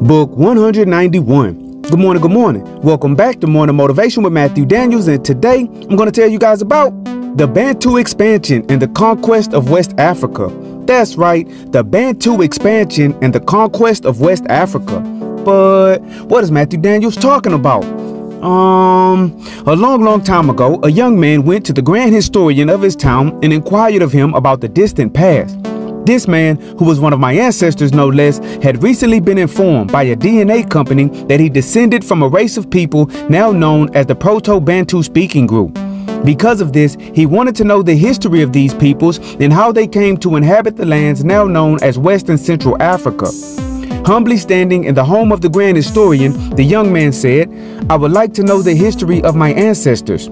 Book 191. Good morning, good morning. Welcome back to Morning Motivation with Matthew Daniels, and today I'm going to tell you guys about the Bantu expansion and the conquest of West Africa. That's right, the Bantu expansion and the conquest of West Africa. But what is Matthew Daniels talking about? A long time ago, a young man went to the grand historian of his town and inquired of him about the distant past. This man, who was one of my ancestors no less, had recently been informed by a DNA company that he descended from a race of people now known as the Proto-Bantu speaking group. Because of this, he wanted to know the history of these peoples and how they came to inhabit the lands now known as West and Central Africa. Humbly standing in the home of the grand historian, the young man said, "I would like to know the history of my ancestors."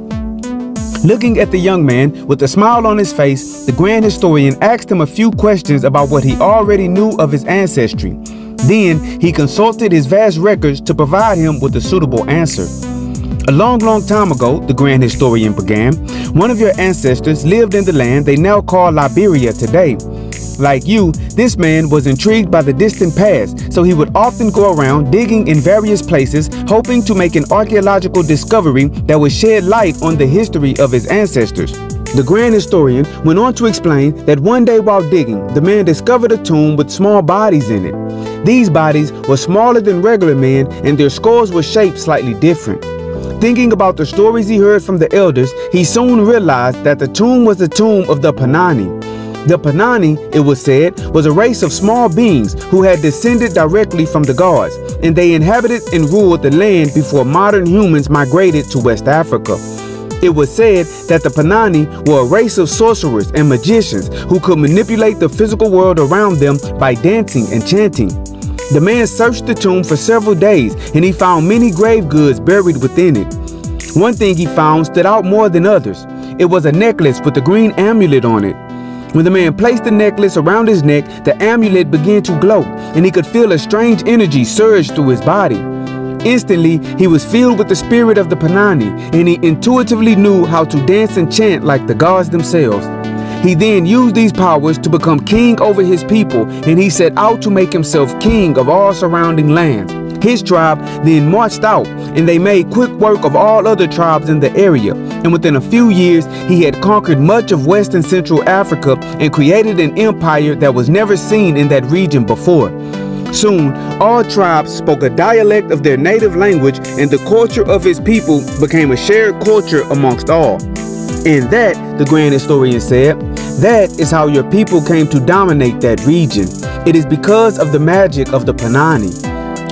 Looking at the young man with a smile on his face, the grand historian asked him a few questions about what he already knew of his ancestry. Then he consulted his vast records to provide him with a suitable answer. A long time ago, the grand historian began, one of your ancestors lived in the land they now call Liberia today. Like you, this man was intrigued by the distant past, so he would often go around digging in various places, hoping to make an archaeological discovery that would shed light on the history of his ancestors. The grand historian went on to explain that one day while digging, the man discovered a tomb with small bodies in it. These bodies were smaller than regular men, and their skulls were shaped slightly different. Thinking about the stories he heard from the elders, he soon realized that the tomb was the tomb of the Panani. The Panani, it was said, was a race of small beings who had descended directly from the gods, and they inhabited and ruled the land before modern humans migrated to West Africa. It was said that the Panani were a race of sorcerers and magicians who could manipulate the physical world around them by dancing and chanting. The man searched the tomb for several days, and he found many grave goods buried within it. One thing he found stood out more than others. It was a necklace with a green amulet on it. When the man placed the necklace around his neck, the amulet began to glow, and he could feel a strange energy surge through his body. Instantly, he was filled with the spirit of the Panani, and he intuitively knew how to dance and chant like the gods themselves. He then used these powers to become king over his people, and he set out to make himself king of all surrounding lands. His tribe then marched out, and they made quick work of all other tribes in the area, and within a few years he had conquered much of West and Central Africa and created an empire that was never seen in that region before. Soon, all tribes spoke a dialect of their native language, and the culture of his people became a shared culture amongst all. And that, the grand historian said, that is how your people came to dominate that region. It is because of the magic of the Panani.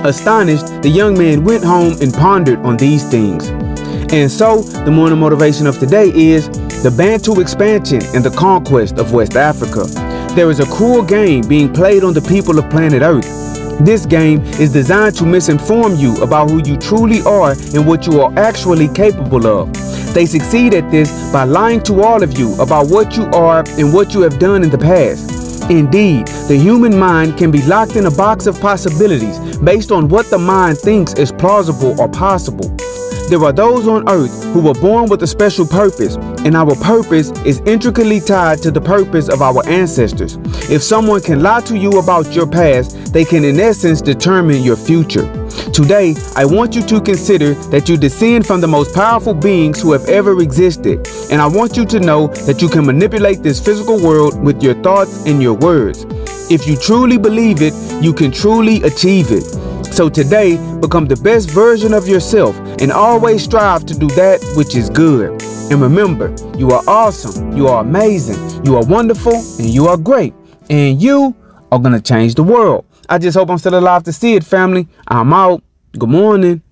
Astonished, the young man went home and pondered on these things. And so, the morning motivation of today is the Bantu expansion and the conquest of West Africa. There is a cruel game being played on the people of planet Earth. This game is designed to misinform you about who you truly are and what you are actually capable of. They succeed at this by lying to all of you about what you are and what you have done in the past. Indeed, the human mind can be locked in a box of possibilities based on what the mind thinks is plausible or possible. There are those on earth who were born with a special purpose, and our purpose is intricately tied to the purpose of our ancestors. If someone can lie to you about your past, they can in essence determine your future. Today, I want you to consider that you descend from the most powerful beings who have ever existed, and I want you to know that you can manipulate this physical world with your thoughts and your words. If you truly believe it, you can truly achieve it. So today, become the best version of yourself and always strive to do that which is good. And remember, you are awesome, you are amazing, you are wonderful, and you are great. And you are going to change the world. I just hope I'm still alive to see it, family. I'm out. Good morning.